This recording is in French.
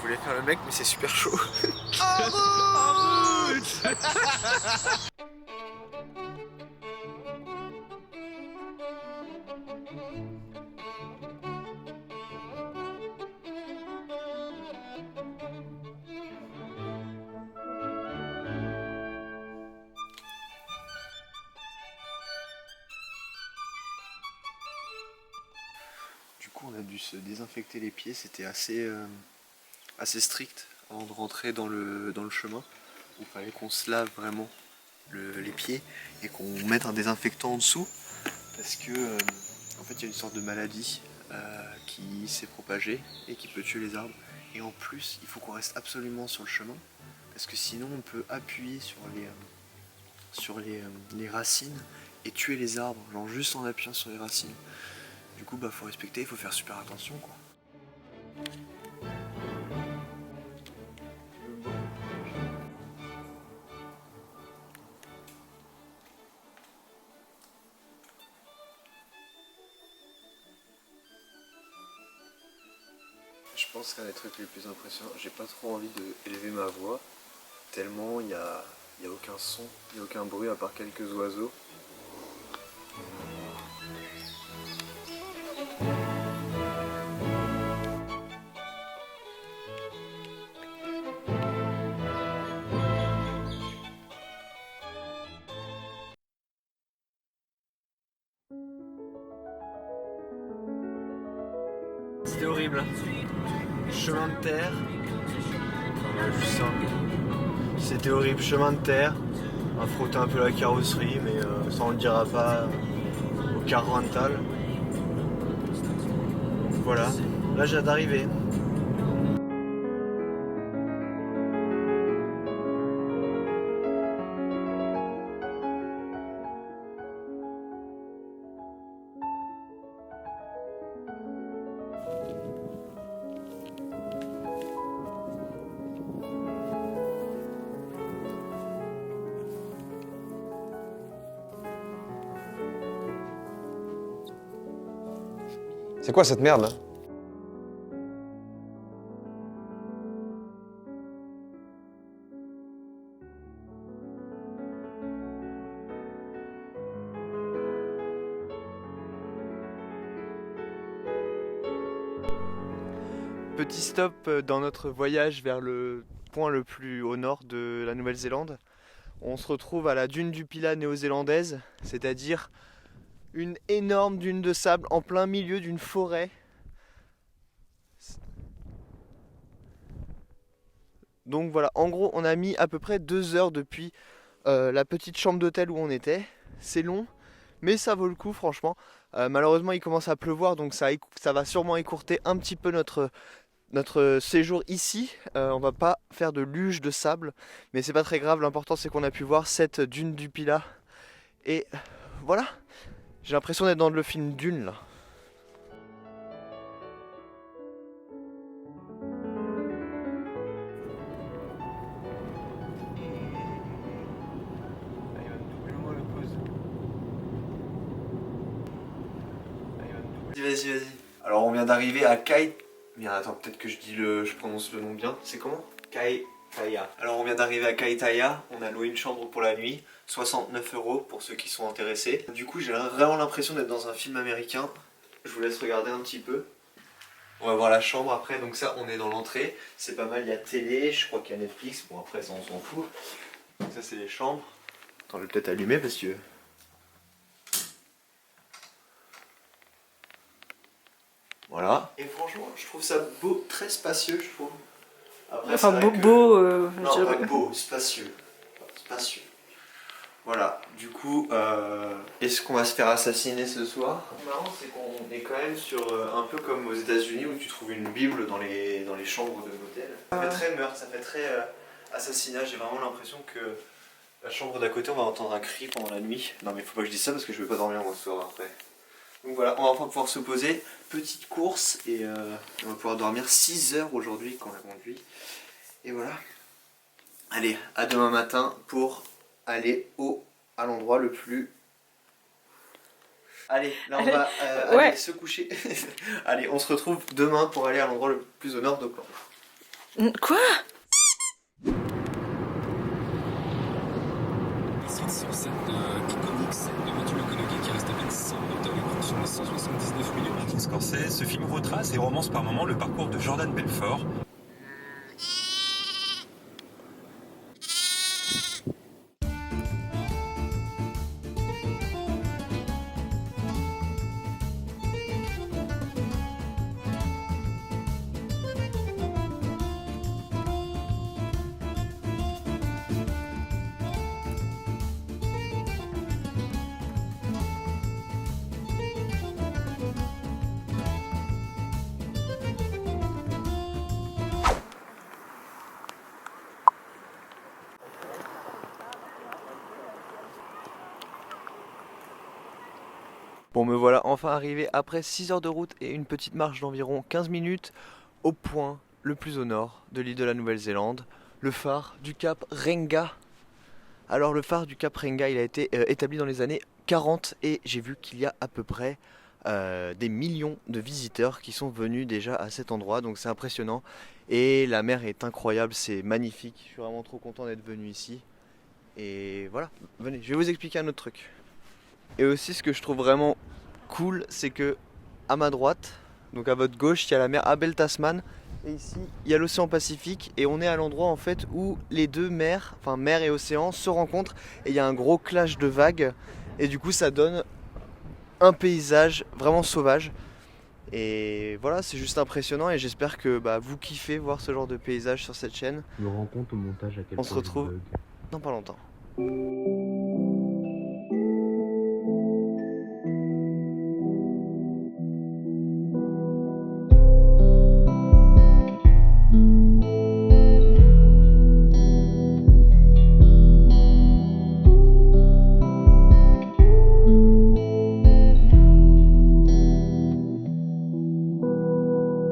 voulais faire le mec, mais c'est super chaud. Du coup, on a dû se désinfecter les pieds, c'était assez strict avant de rentrer dans le chemin. Il fallait qu'on se lave vraiment les pieds et qu'on mette un désinfectant en dessous parce que en fait il y a une sorte de maladie qui s'est propagée et qui peut tuer les arbres. Et en plus, il faut qu'on reste absolument sur le chemin parce que sinon on peut appuyer sur les racines et tuer les arbres, genre juste en appuyant sur les racines. Du coup, bah faut respecter, il faut faire super attention quoi. Je pense qu'un des trucs les plus impressionnants, j'ai pas trop envie d'élever ma voix, tellement il y a aucun son, il n'y a aucun bruit à part quelques oiseaux. C'était horrible. Chemin de terre. C'était horrible, chemin de terre. On a frotté un peu la carrosserie, mais ça on le dira pas au car rental. Voilà, là j'ai hâte d'arriver. C'est quoi cette merde là? Petit stop dans notre voyage vers le point le plus au nord de la Nouvelle-Zélande. On se retrouve à la dune du Pilat néo-zélandaise, c'est-à-dire une énorme dune de sable en plein milieu d'une forêt. Donc voilà, en gros on a mis à peu près 2 heures depuis la petite chambre d'hôtel où on était. C'est long, mais ça vaut le coup franchement. Malheureusement il commence à pleuvoir, donc ça va sûrement écourter un petit peu notre séjour ici. On va pas faire de luge de sable, mais c'est pas très grave, l'important c'est qu'on a pu voir cette dune du Pilat. Et voilà, j'ai l'impression d'être dans le film Dune là. Vas-y. Alors on vient d'arriver à Kai. Bien attends, peut-être que je prononce le nom bien. C'est comment? Kai Taya. Alors on vient d'arriver à Kai Taya. On a loué une chambre pour la nuit. 69 € pour ceux qui sont intéressés. Du coup j'ai vraiment l'impression d'être dans un film américain. Je vous laisse regarder un petit peu. On va voir la chambre après. Donc ça on est dans l'entrée. C'est pas mal, il y a télé, je crois qu'il y a Netflix. Bon après ça on s'en fout. Donc ça c'est les chambres. Attends, je vais peut-être allumer parce que... Voilà. Et franchement, je trouve ça beau, très spacieux, je trouve. Après, Enfin, c'est vrai que... beau, je Non, dirais pas beau, spacieux. Spacieux. Voilà, du coup, est-ce qu'on va se faire assassiner ce soir? Ce qui est marrant, c'est qu'on est quand même sur un peu comme aux États-Unis où tu trouves une Bible dans les chambres de l'hôtel. Ça fait très meurtre, ça fait très assassinat. J'ai vraiment l'impression que la chambre d'à côté, on va entendre un cri pendant la nuit. Non, mais faut pas que je dise ça parce que je vais pas dormir moi ce soir après. Donc voilà, on va enfin pouvoir se poser, petite course et on va pouvoir dormir 6 heures aujourd'hui quand on conduit. Et voilà. Allez, à demain matin pour aller à l'endroit le plus... Allez, là on va aller se coucher. Allez, on se retrouve demain pour aller à l'endroit le plus au nord d'Auckland. Quoi? Sur cette iconique scène de Matthew McConaughey qui reste à peine 100 minutes avec vous sur les 179 minutes. Martin Scorsese, ce film retrace et romance par moments le parcours de Jordan Belfort. Bon, me voilà enfin arrivé après 6 heures de route et une petite marche d'environ 15 minutes au point le plus au nord de l'île de la Nouvelle-Zélande, le phare du Cap Renga. Alors le phare du Cap Renga, il a été établi dans les années 40 et j'ai vu qu'il y a à peu près des millions de visiteurs qui sont venus déjà à cet endroit, donc c'est impressionnant. Et la mer est incroyable, c'est magnifique, je suis vraiment trop content d'être venu ici. Et voilà, venez, je vais vous expliquer un autre truc. Et aussi ce que je trouve vraiment cool, c'est que à ma droite, donc à votre gauche, il y a la mer Abel Tasman et ici il y a l'océan Pacifique et on est à l'endroit en fait où les deux mers, enfin mer et océan, se rencontrent et il y a un gros clash de vagues et du coup ça donne un paysage vraiment sauvage. Et voilà, c'est juste impressionnant et j'espère que vous kiffez voir ce genre de paysage sur cette chaîne. Je me rends compte au montage à quel On se point je retrouve bug. dans pas longtemps.